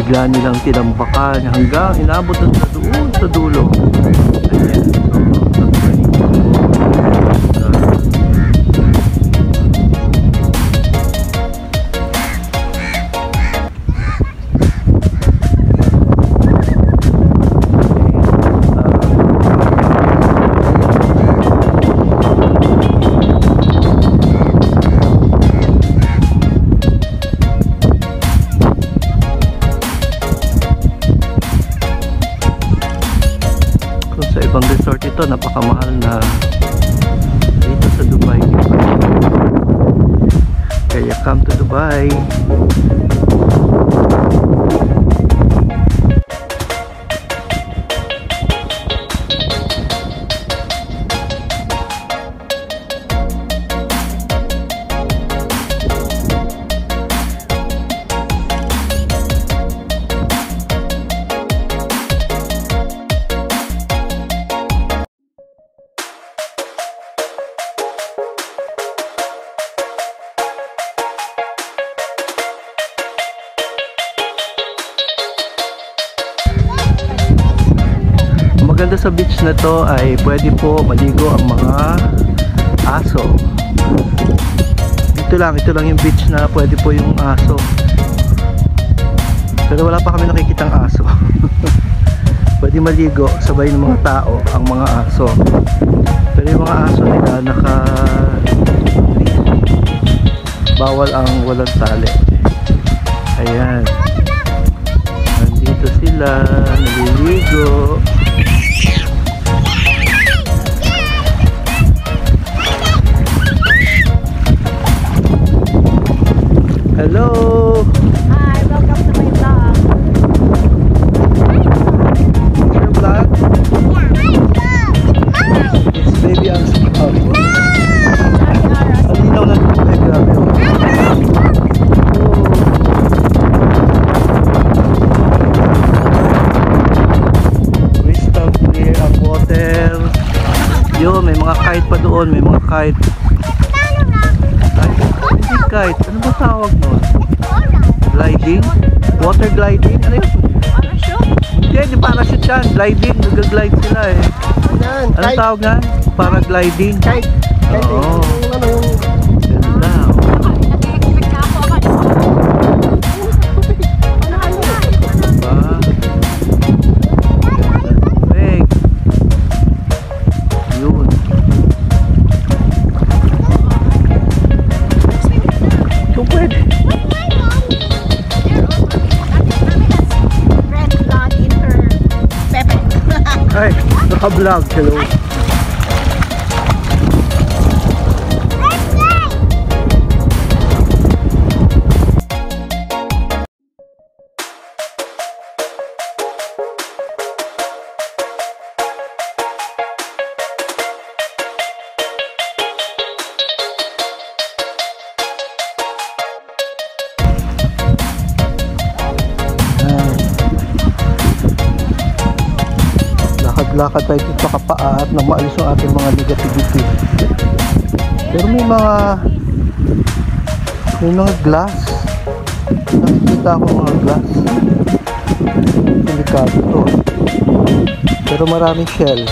bigla nilang tinambakan hanggang inabot na sa doon sa dulo. Ayan. Ibang resort ito, napakamahal na dito sa Dubai. Kaya come to Dubai. Maganda sa beach na to ay pwede po maligo ang mga aso. Ito lang yung beach na pwede po yung aso. Pero wala pa kami nakikitang aso. Pwede maligo sabay ng mga tao ang mga aso. Pero yung mga aso nila bawal ang walang tali. Ayan. Nandito sila, naliligo. Hello! Hi, welcome to my vlog. Your vlog? It's baby ang spot. Ang linaw na ito. Ay, grabe. Crystal clear ang water. Yun, may mga kite pa doon. May mga kite. Hindi kite. Ano ba tawag nun? Gliding? Water gliding? Ano yun? Parachute? Hindi parachute yan. Gliding. Nag-glide sila eh. Ano tawag nga? Paragliding? Kite. Oo. Ganda. Nag-expect na ako. Diba? Perfect. Yun. Kung pwede. Ay, naka-vlog. Hello. Lakad tayo dito kapaa at nang maalis yung ating mga negativity. Pero may mga glass. Nakikita ako mga glass. Delikado to. Pero maraming shell.